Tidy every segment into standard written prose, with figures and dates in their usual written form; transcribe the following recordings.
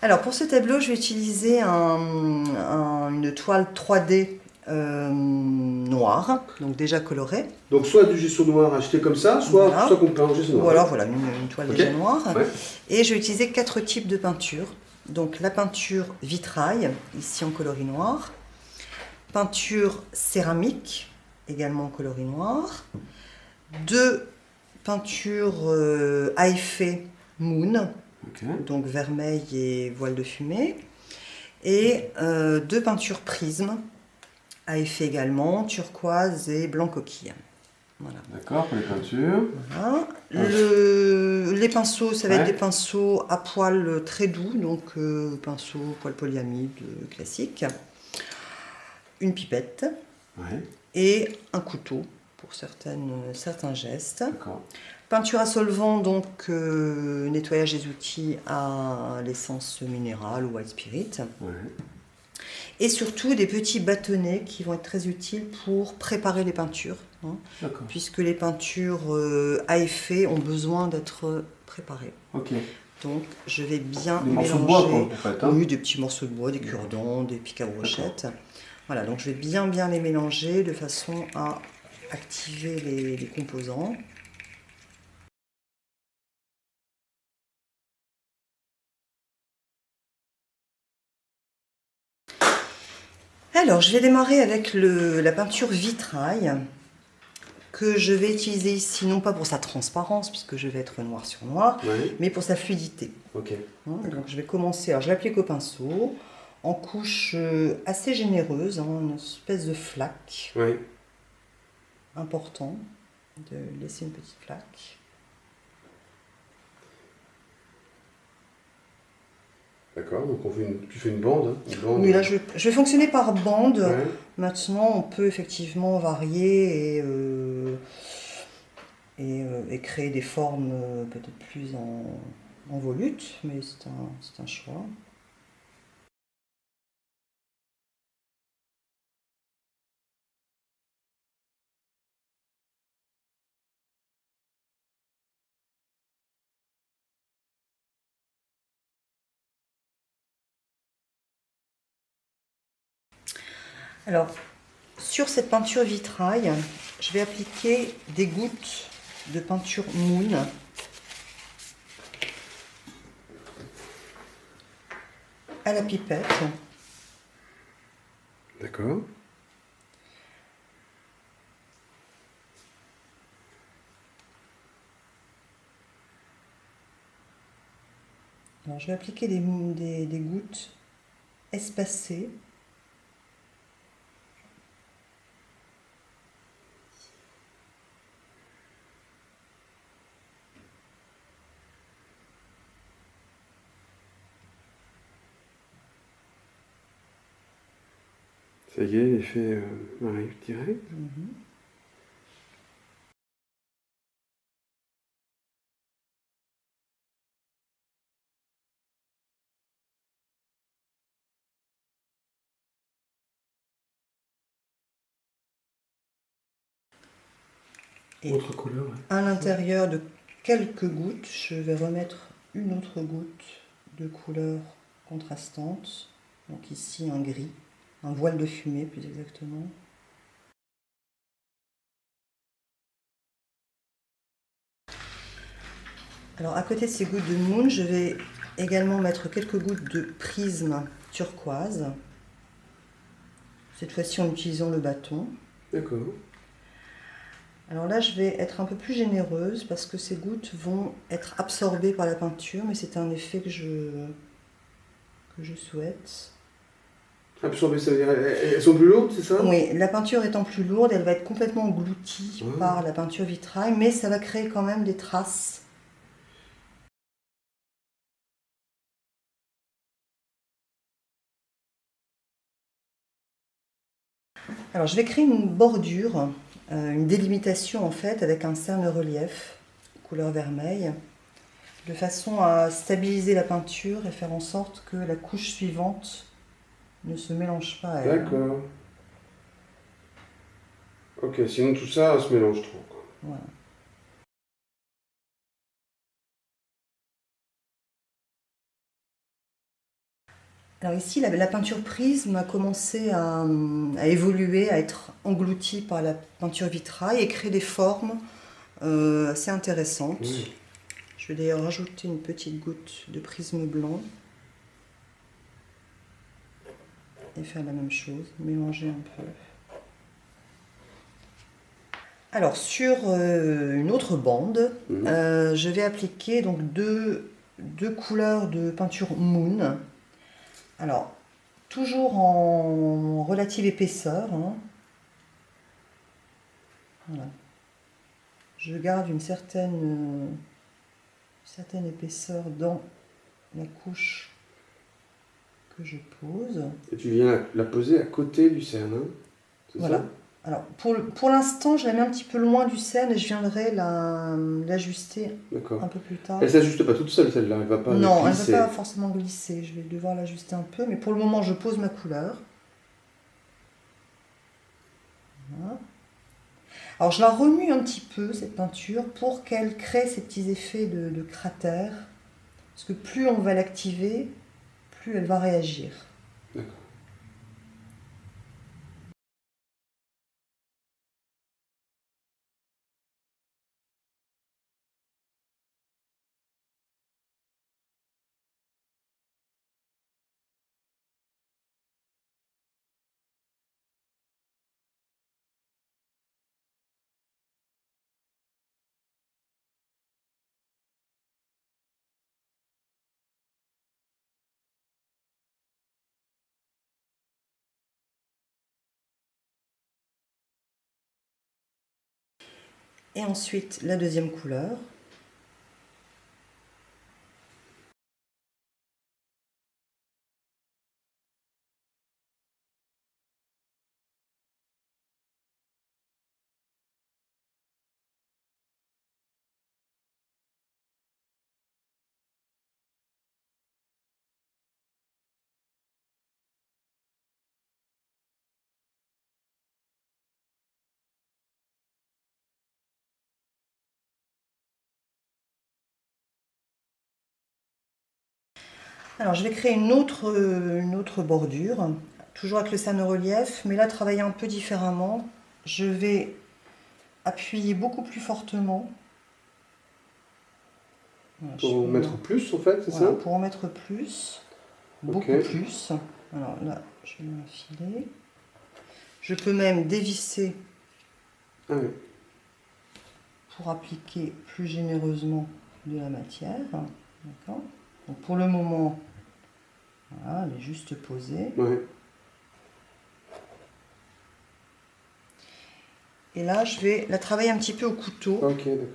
Alors pour ce tableau, je vais utiliser une toile 3D noire, donc déjà colorée. Donc soit du gesso noir acheté comme ça, soit, Voilà. soit qu'on peint en gesso noir. Ou alors voilà, une toile Ok. déjà noire. Ouais. Et je vais utiliser 4 types de peinture. Donc la peinture vitrail, ici en coloris noir. Peinture céramique, également en coloris noir. 2 peintures à effet moon, Okay. donc vermeil et voile de fumée. Et 2 peintures prisme, à effet également, turquoise et blanc coquille. Voilà. D'accord, pour les peintures. Voilà. Les pinceaux, ça va être des pinceaux à poils très doux, donc pinceau poil polyamide classique. Une pipette et un couteau pour certains gestes. Peinture à solvant, donc nettoyage des outils à l'essence minérale ou white spirit. Et surtout des petits bâtonnets qui vont être très utiles pour préparer les peintures, hein, puisque les peintures à effet ont besoin d'être préparées. Donc je vais bien mélanger morceaux de bois, quoi, en fait, hein. Oui, des petits morceaux de bois, des cure-dents, des pics à brochettes. Voilà, donc je vais bien les mélanger de façon à activer les composants. Alors, je vais démarrer avec la peinture vitrail que je vais utiliser ici, non pas pour sa transparence, puisque je vais être noir sur noir, mais pour sa fluidité. Donc, je vais commencer, alors je l'applique au pinceau, en couche assez généreuse, hein, une espèce de flaque. Important de laisser une petite flaque. D'accord, donc tu fais une bande, hein, Oui, là je vais fonctionner par bande. Maintenant, on peut effectivement varier et créer des formes peut-être plus en volute, mais c'est un choix. Alors, sur cette peinture vitrail, je vais appliquer des gouttes de peinture moon. À la pipette. D'accord. Alors, je vais appliquer des gouttes espacées. Ça y est, l'effet arrive direct. Et autre couleur, à l'intérieur de quelques gouttes, je vais remettre une autre goutte de couleur contrastante. Donc ici un gris, un voile de fumée plus exactement. Alors à côté de ces gouttes de moon, je vais également mettre quelques gouttes de prisme turquoise. Cette fois-ci en utilisant le bâton. D'accord. Alors là, je vais être un peu plus généreuse parce que ces gouttes vont être absorbées par la peinture, mais c'est un effet que je souhaite. Absorbées, ça veut dire elles sont plus lourdes, c'est ça? Oui, la peinture étant plus lourde, elle va être complètement engloutie par la peinture vitrail, mais ça va créer quand même des traces. Alors je vais créer une bordure, une délimitation en fait, avec un cerne-relief, couleur vermeil, de façon à stabiliser la peinture et faire en sorte que la couche suivante ne se mélange pas à elle. D'accord. Ok, sinon tout ça se mélange trop, quoi. Voilà. Alors ici, la peinture prisme a commencé à évoluer, à être engloutie par la peinture vitrail et créer des formes assez intéressantes. Oui. Je vais d'ailleurs rajouter une petite goutte de prisme blanc et faire la même chose, mélanger un peu. Alors sur une autre bande, je vais appliquer donc deux couleurs de peinture Moon. Alors, toujours en relative épaisseur. Hein. Voilà. Je garde une certaine épaisseur dans la couche que je pose. Et tu viens la poser à côté du cerne, hein, c'est Voilà. ça? Alors, pour l'instant, je la mets un petit peu loin du cerne et je viendrai l'ajuster un peu plus tard. Elle s'ajuste pas toute seule, celle-là, elle va pas Non, elle ne glisser. va pas forcément glisser. Je vais devoir l'ajuster un peu, mais pour le moment, je pose ma couleur. Voilà. Alors, je la remue un petit peu, cette peinture, pour qu'elle crée ces petits effets de cratères. Parce que plus on va l'activer, plus elle va réagir. D'accord. Et ensuite, la deuxième couleur. Alors, je vais créer une autre bordure, toujours avec le cerne relief, mais là, travailler un peu différemment. Je vais appuyer beaucoup plus fortement. Voilà, Pour en mettre plus, en fait, c'est voilà, ça? pour en mettre plus, beaucoup plus. Alors là, je vais m'enfiler. Je peux même dévisser pour appliquer plus généreusement de la matière. D'accord. Donc pour le moment, voilà, elle est juste posée. Ouais. Et là, je vais la travailler un petit peu au couteau. Ok, d'accord.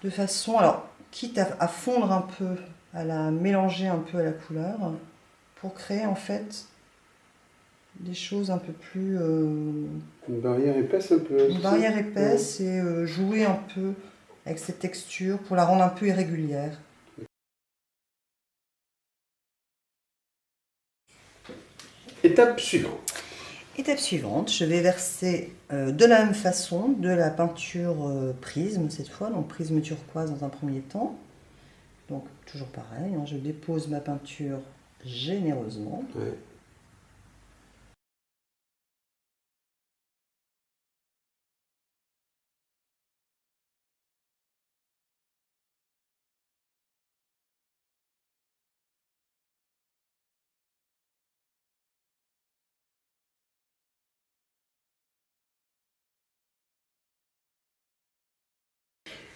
De façon, alors, quitte à fondre un peu, à la mélanger un peu à la couleur, pour créer en fait des choses un peu plus... Une barrière épaisse un peu. une barrière épaisse et jouer un peu avec cette texture pour la rendre un peu irrégulière. Étape suivante. Étape suivante, je vais verser de la même façon de la peinture prisme cette fois, donc prisme turquoise dans un premier temps. Donc toujours pareil, hein, je dépose ma peinture généreusement. Ouais.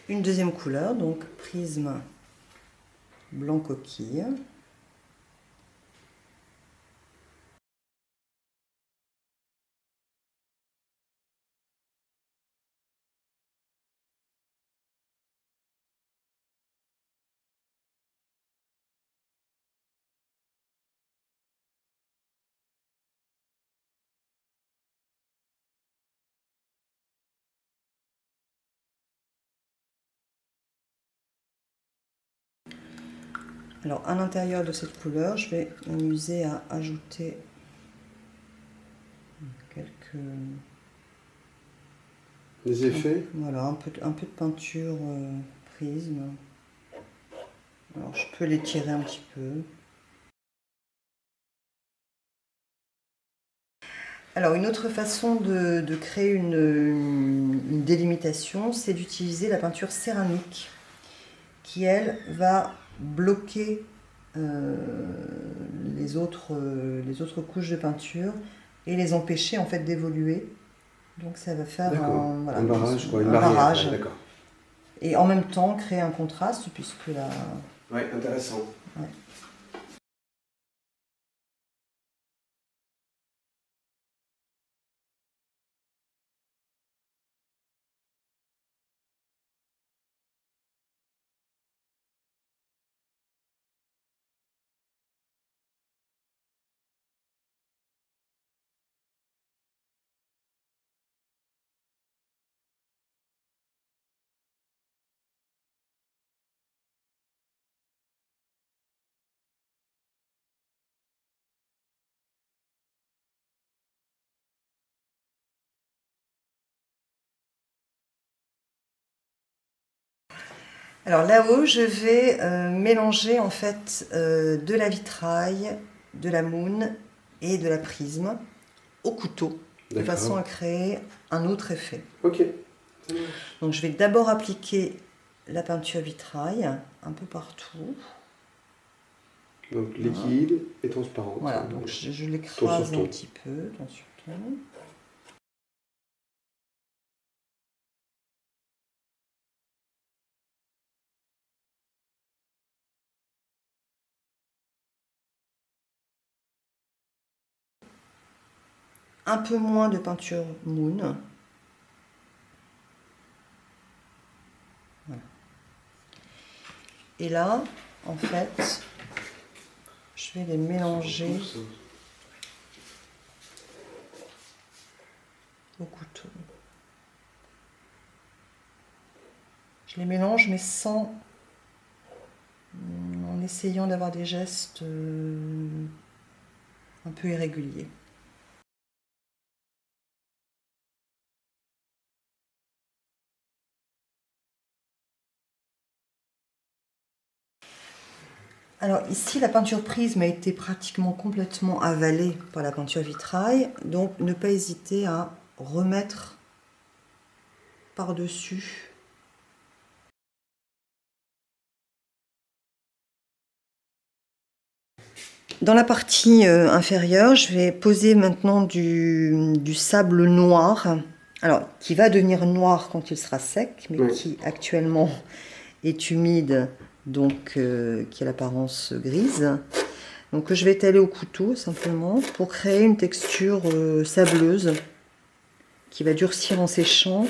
Une deuxième couleur, donc prisme blanc coquille. Alors à l'intérieur de cette couleur, je vais m'amuser à ajouter quelques... Des effets? Voilà, un peu de peinture prisme. Alors je peux l'étirer un petit peu. Alors, une autre façon de créer une délimitation, c'est d'utiliser la peinture céramique, qui, elle, va bloquer les autres couches de peinture et les empêcher, en fait, d'évoluer. Donc, ça va faire voilà, un barrage, quoi, un barrage. Ouais, d'accord. Et en même temps, créer un contraste, puisque la... Ouais, intéressant. Ouais. Alors là-haut, je vais mélanger en fait de la vitraille, de la moune et de la prisme au couteau, de façon à créer un autre effet. Ok. Donc je vais d'abord appliquer la peinture vitraille un peu partout. Donc liquide et transparente. Voilà, donc je l'écrase un petit peu, ton sur ton. Un peu moins de peinture moune. Voilà. Et là, en fait, je vais les mélanger au couteau. Je les mélange, mais sans... en essayant d'avoir des gestes un peu irréguliers. Alors ici, la peinture prisme a été pratiquement complètement avalée par la peinture vitraille, donc ne pas hésiter à remettre par-dessus. Dans la partie inférieure, je vais poser maintenant du sable noir, alors qui va devenir noir quand il sera sec, mais qui actuellement est humide, donc qui a l'apparence grise. Donc je vais étaler au couteau simplement pour créer une texture sableuse qui va durcir en séchant